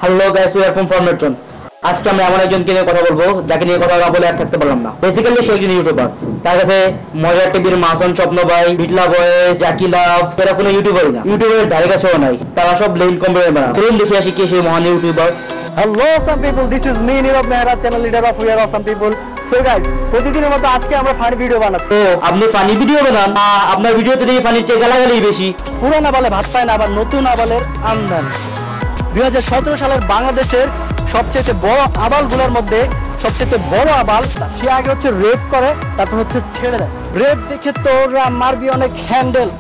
Hello guys, we are from ফরমেট্রন। আজকে আমি এমন একজনকে নিয়ে কথা বলবো যাকে নিয়ে কথা না বলে আর থাকতে পারলাম না। বেসিক্যালি সে একজন ইউটিউবার। তার কাছে মজার টিভির মাসন স্বপ্ন ভাই, বিটলা বয়েস, জ্যাকি লাভ এরা কোনো ইউটিউবারই না, ইউটিউবের ধারে কাছেও নাই। তারা সব লেন কম্পিউটার বানায়। চলুন দেখে আসি কে সেই মহান YouTuber. Hello some people, this is me Nirav Mehra, channel leader of We Are Awesome People. So guys, প্রতিদিনের মতো আজকে আমরা ফানি ভিডিও বানাচ্ছি। তো আপনি ফানি ভিডিও বানান, আপনার ভিডিওতে দেখি ফানির চেয়ে গালাগালি বেশি। পুরানা বালে ভাত পায় না, আবার নতুন আবালের আমদানি। 2017 সালের বাংলাদেশের সবচেয়ে বড় আবালগুলোর মধ্যে সবচেয়ে বড় আবাল, সে আগে হচ্ছে রেপ করে, তারপর হচ্ছে ছেড়ে দেয়। রেপ দেখে তোরা মারবি অনেক হ্যান্ডেল।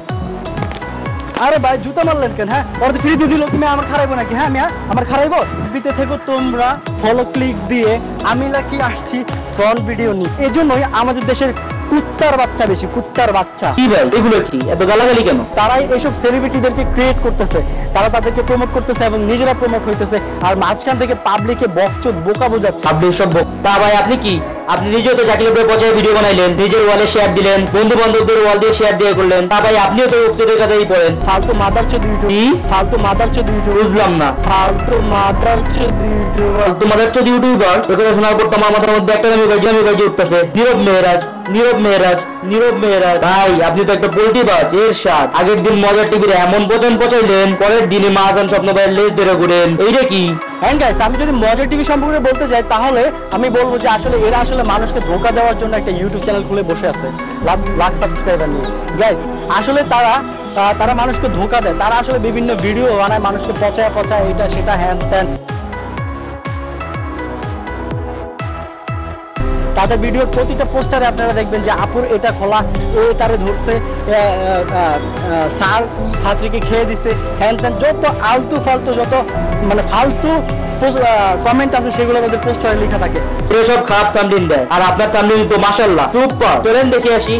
আরে ভাই জুতা মারলেন কেন? হ্যাঁ, ওরা ফ্রি দিয়ে দিল, তুমি আমার খারাইবো নাকি? হ্যাঁ মিয়া, আমার খারাইবো? বিতে থেকে তোমরা ফলো ক্লিক দিয়ে আমি নাকি আসছি ফ্রন্ট ভিডিও নিয়ে। এই জন্যই আমাদের দেশের কুত্তার বাচ্চা বেশি, কুত্তার বাচ্চা। কি ভাই এগুলো কি এত গালাগালি কেন? তারাই এইসব সেলিব্রিটিদেরকে ক্রিয়েট করতেছে, তারা তাদেরকে প্রমোট করতেছে এবং নিজেরা প্রমোট হইতেছে, আর মাঝখান থেকে পাবলিকে বকচোদ বোকা বোঝাচ্ছে। আপনি সব তা ভাই আপনি কি আপনি নিজেও তো জাকির উপরে পচায় ভিডিও বানাইলেন, নিজের ওয়ালে শেয়ার দিলেন, বন্ধু বান্ধবদের ওয়াল দিয়ে শেয়ার দিয়ে করলেন। তা ভাই আপনিও তো উচ্চদের কথাই পড়েন। ফালতু মাদারচোদ ইউটিউব, ফালতু মাদারচোদ ইউটিউব, বুঝলাম না। ফালতু মাদারচোদ ইউটিউব, তোমাদের তো ইউটিউবার ওই কথা শোনার পর তোমার মাথার মধ্যে একটা নামই বাজে উঠতেছে, নীরব মেহরাজ, নীরব মেহরাজ, নীরব মেহরাজ। ভাই আপনি তো একটা পোল্ট্রি বাজ এরশাদ। আগের দিন মজার টিভির এমন পচাইলেন, পরের দিনে মাহাজান স্বপ্ন ভাইয়ের লেজ ধরে ঘুরেন। এইটা কি? হ্যাঁ গাইস, আমি যদি মজার টিভি সম্পর্কে বলতে চাই তাহলে আমি বলবো যে আসলে এরা আসলে মানুষকে ধোঁকা দেওয়ার জন্য একটা ইউটিউব চ্যানেল খুলে বসে আছে লাখ সাবস্ক্রাইবার নিয়ে। গাইস আসলে তারা মানুষকে ধোঁকা দেয়, তারা আসলে বিভিন্ন ভিডিও বানায়, মানুষকে পচায় এটা সেটা হ্যান ত্যান। তাদের ভিডিওর প্রতিটা পোস্টারে আপনারা দেখবেন যে আপুর এটা খোলা, এ তারে ধরছে, স্যার ছাত্রীকে খেয়ে দিছে, হ্যান ত্যান, যত আলতু ফালতু যত মানে ফালতু কমেন্ট আছে সেগুলো তাদের পোস্টারে লেখা থাকে। সব খারাপ থাম্বনেইল দেয়, আর আপনার থাম্বনেইল তো মাশাআল্লাহ সুপার। চলেন দেখে আসি।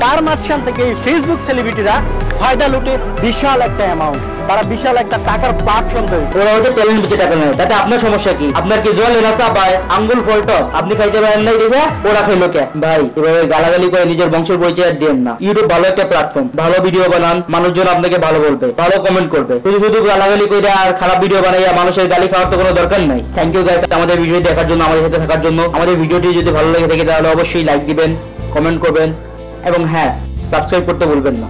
তার মাঝখান থেকে এই ফেসবুক সেলিব্রিটিরা ফায়দা লুটে বিশাল একটা অ্যামাউন্ট, তারা বিশাল একটা টাকার প্ল্যাটফর্ম তৈরি। ওরা হয়তো ট্যালেন্ট বেঁচে টাকা নেয়, তাতে আপনার সমস্যা কি? আপনার কি জল এলাচা পায় আঙ্গুল ফল্ট আপনি খাইতে পারেন নাই দেখে ওরা খাইলো কে? ভাই এভাবে গালাগালি করে নিজের বংশের পরিচয় আর দিয়েন না। ইউটিউব ভালো একটা প্ল্যাটফর্ম, ভালো ভিডিও বানান, মানুষজন আপনাকে ভালো বলবে, ভালো কমেন্ট করবে। শুধু গালাগালি করে আর খারাপ ভিডিও বানাইয়া মানুষের গালি খাওয়ার তো কোনো দরকার নাই। থ্যাংক ইউ গাইস আমাদের ভিডিও দেখার জন্য, আমাদের সাথে থাকার জন্য। আমাদের ভিডিওটি যদি ভালো লেগে থাকে তাহলে অবশ্যই লাইক দিবেন, কমেন্ট করবেন এবং হ্যাঁ সাবস্ক্রাইব করতে ভুলবেন না।